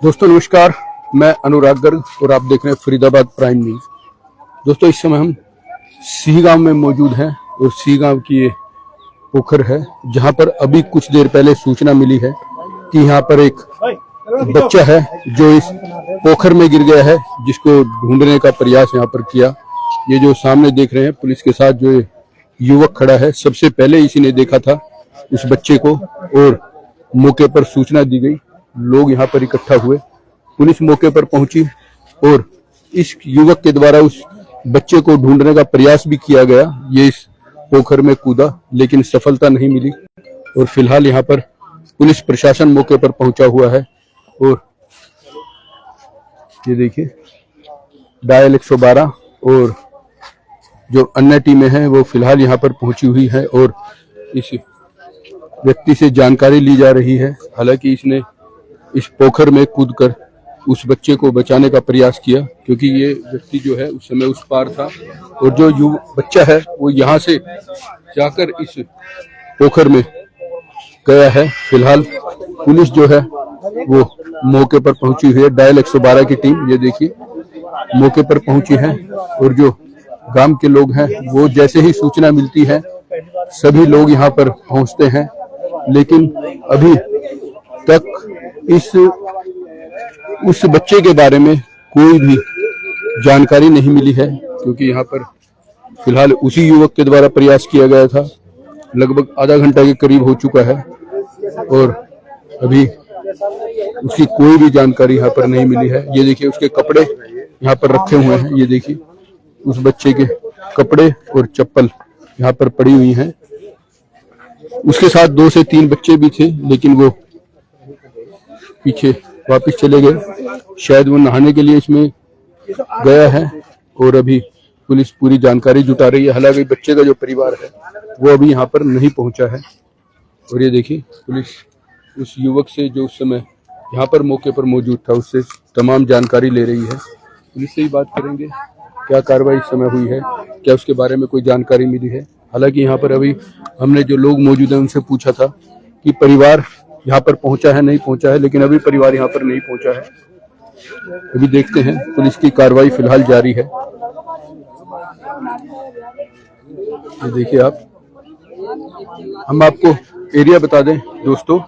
दोस्तों नमस्कार, मैं अनुराग गर्ग और आप देख रहे हैं फरीदाबाद प्राइम न्यूज। दोस्तों इस समय हम सी गांव में मौजूद हैं और सी गांव की ये पोखर है जहां पर अभी कुछ देर पहले सूचना मिली है कि यहां पर एक बच्चा है जो इस पोखर में गिर गया है, जिसको ढूंढने का प्रयास यहां पर किया। ये जो सामने देख रहे हैं पुलिस के साथ जो युवक खड़ा है, सबसे पहले इसी ने देखा था उस बच्चे को और मौके पर सूचना दी गई। लोग यहाँ पर इकट्ठा हुए, पुलिस मौके पर पहुंची और इस युवक के द्वारा उस बच्चे को ढूंढने का प्रयास भी किया गया। ये इस पोखर में कूदा लेकिन सफलता नहीं मिली और फिलहाल यहाँ पर पुलिस प्रशासन मौके पर पहुंचा हुआ है। और ये देखिए डायल 112 और जो अन्य टीमें हैं वो फिलहाल यहाँ पर पहुंची हुई है और इस व्यक्ति से जानकारी ली जा रही है। हालांकि इसने इस पोखर में कूदकर उस बच्चे को बचाने का प्रयास किया, क्योंकि ये व्यक्ति जो है उस समय उस पार था और जो बच्चा है वो यहाँ से जाकर इस पोखर में गया है। फिलहाल पुलिस जो है वो मौके पर पहुंची हुई है। डायल 112 की टीम ये देखिए मौके पर पहुंची है और जो गांव के लोग हैं वो जैसे ही सूचना मिलती है सभी लोग यहाँ पर पहुंचते हैं, लेकिन अभी तक उस बच्चे के बारे में कोई भी जानकारी नहीं मिली है, क्योंकि यहाँ पर फिलहाल उसी युवक के द्वारा प्रयास किया गया था। लगभग आधा घंटा के करीब हो चुका है और अभी उसकी कोई भी जानकारी यहाँ पर नहीं मिली है। ये देखिए उसके कपड़े यहाँ पर रखे हुए हैं, ये देखिए उस बच्चे के कपड़े और चप्पल यहाँ पर पड़ी हुई हैं। उसके साथ 2 से 3 बच्चे भी थे, लेकिन वो पीछे वापस चले गए। शायद वो नहाने के लिए इसमें गया है और अभी पुलिस पूरी जानकारी जुटा रही है। हालांकि बच्चे का जो परिवार है वो अभी यहाँ पर नहीं पहुंचा है। और ये देखिए पुलिस उस युवक से जो उस समय यहाँ पर मौके पर मौजूद था उससे तमाम जानकारी ले रही है। पुलिस से ही बात करेंगे क्या कार्रवाई इस समय हुई है, क्या उसके बारे में कोई जानकारी मिली है। हालांकि यहाँ पर अभी हमने जो लोग मौजूद हैं उनसे पूछा था कि परिवार यहाँ पर पहुंचा है नहीं पहुंचा है, लेकिन अभी परिवार यहाँ पर नहीं पहुंचा है। अभी देखते हैं, पुलिस की कार्रवाई फिलहाल जारी है। ये देखिए आप, हम आपको एरिया बता दें दोस्तों,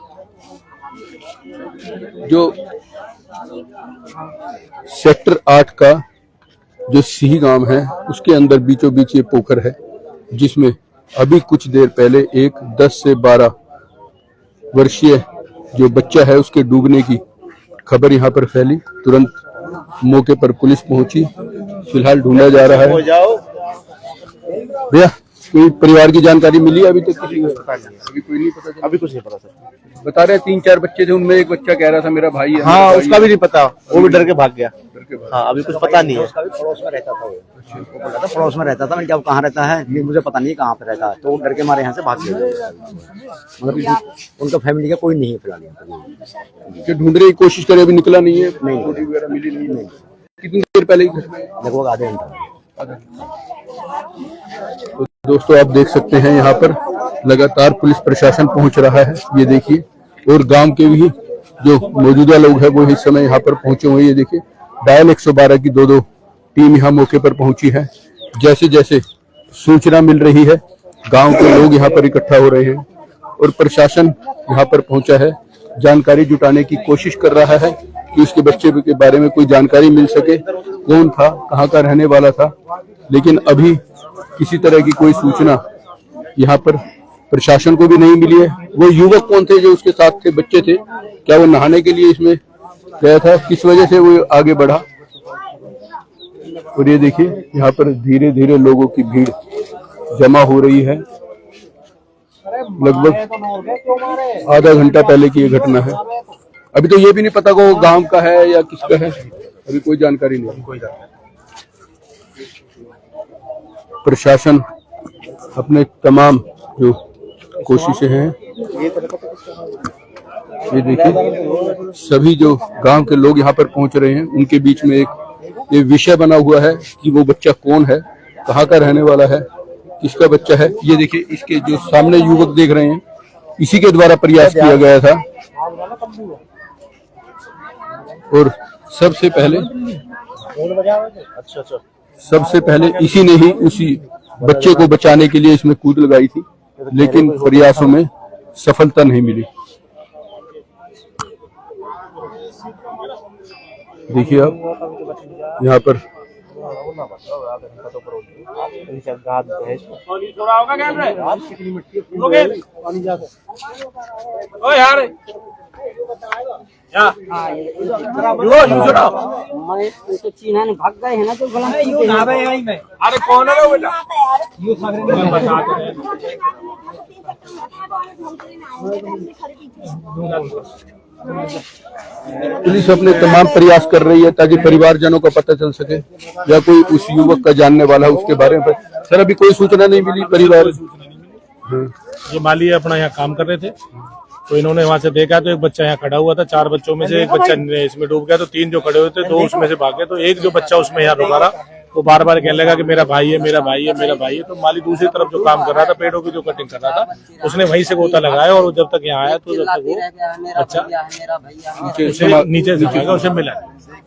जो सेक्टर 8 का जो सी गांव है उसके अंदर बीचों बीच ये पोखर है, जिसमें अभी कुछ देर पहले एक 10 से 12 वर्षीय जो बच्चा है उसके डूबने की खबर यहाँ पर फैली। तुरंत मौके पर पुलिस पहुंची, फिलहाल ढूंढा जा रहा है। भैया कोई परिवार की जानकारी मिली अभी तक? किसी को अभी कोई नहीं पता? अभी कुछ नहीं पता सर। बता रहे हैं 3-4 बच्चे थे, उनमें एक बच्चा कह रहा था मेरा भाई है। हाँ उसका भी नहीं पता, वो भी डर के भाग गया। हाँ अभी कुछ पता नहीं है। उसका भी पड़ोस में रहता था, वो बोला था पड़ोस में रहता था। मैं जब कहाँ रहता है ये मुझे पता नहीं कहाँ पे रहता है, तो वो डर के मारे यहाँ से भाग गया। मतलब उनका फैमिली का कोई नहीं है फिलहाल यहाँ पे। ढूंढने की कोशिश करे, अभी निकला नहीं है, बॉडी वगैरह मिली नहीं है। कितनी देर पहले? लगभग आधे घंटा। तो दोस्तों आप देख सकते हैं यहाँ पर लगातार पुलिस प्रशासन पहुंच रहा है। ये देखिए, और गांव के भी जो मौजूदा लोग हैं वो इस समय यहाँ पर पहुंचे हुए। ये देखिए डायल 112 की 2-2 टीम यहाँ मौके पर पहुंची है। जैसे जैसे सूचना मिल रही है गांव के लोग यहाँ पर इकट्ठा हो रहे हैं और प्रशासन यहाँ पर पहुंचा है, जानकारी जुटाने की कोशिश कर रहा है कि उसके बच्चे के बारे में कोई जानकारी मिल सके, कौन था, कहाँ का रहने वाला था। लेकिन अभी किसी तरह की कोई सूचना यहाँ पर प्रशासन को भी नहीं मिली है। वो युवक कौन थे जो उसके साथ थे, बच्चे थे, क्या वो नहाने के लिए इसमें गया था, किस वजह से वो आगे बढ़ा। और ये देखिए यहाँ पर धीरे धीरे लोगों की भीड़ जमा हो रही है। लगभग आधा घंटा पहले की ये घटना है। अभी तो ये भी नहीं पता को गांव का है या किसका है, अभी कोई जानकारी नहीं। प्रशासन अपने तमाम जो कोशिशें हैं, ये देखिए सभी जो गांव के लोग यहाँ पर पहुंच रहे हैं, उनके बीच में एक ये विषय बना हुआ है कि वो बच्चा कौन है, कहाँ का रहने वाला है, किसका बच्चा है। ये देखिए इसके जो सामने युवक देख रहे हैं, इसी के द्वारा प्रयास किया गया था। और सबसे पहले अच्छा सबसे पहले इसी ने ही उसी बच्चे को बचाने के लिए इसमें कूद लगाई थी, लेकिन प्रयासों में सफलता नहीं मिली। देखिए आप यहाँ पर तो चीना ने भाग गए है ना, जो गलत अरे कौन है बेटा? पुलिस अपने तमाम प्रयास कर रही है ताकि परिवारजनों को पता चल सके या कोई उस युवक का जानने वाला है उसके बारे में। सर अभी कोई सूचना नहीं मिली परिवार। ये माली अपना यहाँ काम कर रहे थे, तो इन्होंने वहाँ से देखा तो एक बच्चा यहाँ खड़ा हुआ था। 4 बच्चों में से एक बच्चा इसमें डूब गया, तो 3 जो खड़े हुए थे 2 उसमें से भाग गए। तो एक जो बच्चा उसमें यहाँ रुका रहा, तो बार बार कहने लगा कि मेरा भाई है, मेरा भाई है, मेरा भाई है। तो माली दूसरी तरफ जो काम कर रहा था, पेड़ों की जो कटिंग कर रहा था, उसने वहीं से गोता लगाया और जब तक यहाँ आया तो जब तक वो बच्चा उसे नीचे से भागा, उसे मिला।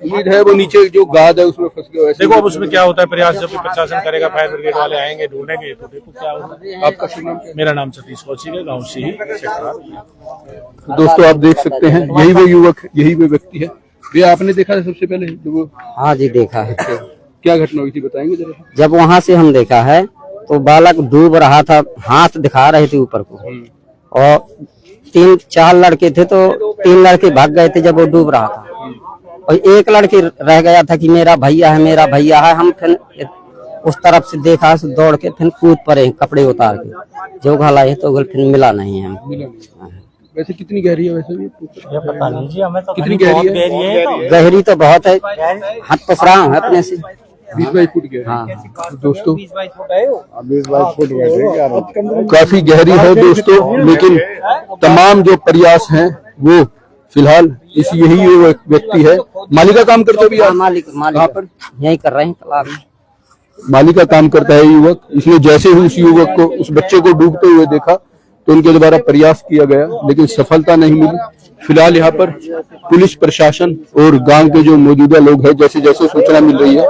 उम्मीद है वो नीचे जो गाद है उसमें फंस गया। देखो अब उसमें क्या होता है, प्रयास जब प्रशासन करेगा, फायर ब्रिगेड वाले आएंगे, ढूंढेंगे, तो देखो क्या होता है। आपका शुभ नाम क्या है? मेरा नाम सतीश कौशिक है, गाँव से ही तो दोस्तों आप देख सकते हैं यही वो युवक, यही वो व्यक्ति है। भैया आपने देखा था सबसे पहले जो वो? हाँ जी देखा है। क्या घटना हुई थी बताएंगे जरा? जब वहाँ से हम देखा है तो बालक डूब रहा था, हाथ दिखा रहे थे ऊपर को, और 3-4 लड़के थे, तो 3 लड़के भाग गए थे जब वो डूब रहा था, और एक लड़के रह गया था कि मेरा भैया है, मेरा भैया है। हम फिर उस तरफ से देखा, दौड़ के फिर कूद पड़े कपड़े उतार के, जो घाला है तो फिर मिला नहीं है। वैसे कितनी गहरी है? वैसे भी पता नहीं जी, हमें तो कितनी गहरी है? गहरी तो बहुत है, हाथ पसरा है अपने से। 20-22 फुट गहरी। हाँ दोस्तों 20-22 फुट गए। काफी गहरी है दोस्तों, लेकिन तमाम जो प्रयास हैं वो फिलहाल इस यही वो व्यक्ति है। माली का काम करता भी है। मालिक पर यही कर रहे हैं तालाब में। माली का काम करता है युवक। इसलिए जैसे ही उस युवक को, उस बच्चे को डूबते हुए देखा तो उनके द्वारा प्रयास किया गया, लेकिन सफलता नहीं मिली। फिलहाल यहाँ पर पुलिस प्रशासन और गांव के जो मौजूदा लोग हैं, जैसे जैसे सूचना मिल रही है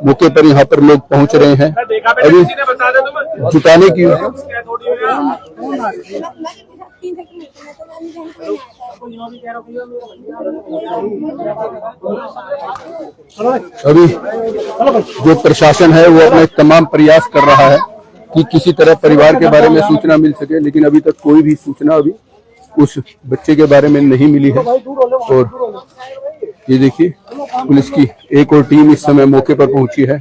मौके पर यहाँ पर लोग पहुंच रहे हैं। अभी जुटाने की अभी जो प्रशासन है वो अपने तमाम प्रयास कर रहा है कि किसी तरह परिवार के बारे में सूचना मिल सके, लेकिन अभी तक कोई भी सूचना अभी उस बच्चे के बारे में नहीं मिली है। और ये देखिए पुलिस की एक और टीम इस समय मौके पर पहुंची है।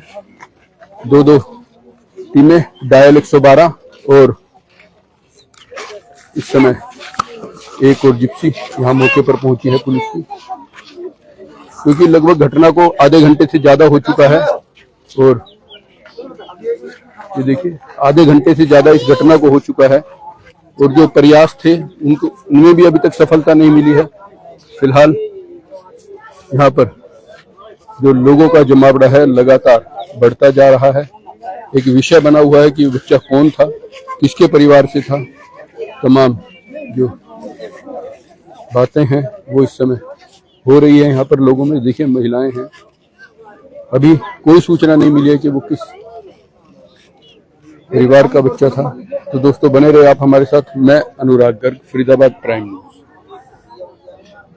2 टीमें, डायल 112 और इस समय एक और जिप्सी यहाँ मौके पर पहुंची है पुलिस की, क्योंकि लगभग घटना को आधे घंटे से ज्यादा हो चुका है। और ये देखिए आधे घंटे से ज्यादा इस घटना को हो चुका है, और जो प्रयास थे उनमें भी अभी तक सफलता नहीं मिली है। फिलहाल यहाँ पर जो लोगों का जमावड़ा है लगातार बढ़ता जा रहा है। एक विषय बना हुआ है कि बच्चा कौन था, किसके परिवार से था। तमाम जो बातें हैं वो इस समय हो रही है यहाँ पर लोगों में। देखिए महिलाएं हैं, अभी कोई सूचना नहीं मिली है कि वो किस परिवार का बच्चा था। तो दोस्तों बने रहे आप हमारे साथ। मैं अनुराग गर्ग, फरीदाबाद प्राइम न्यूज।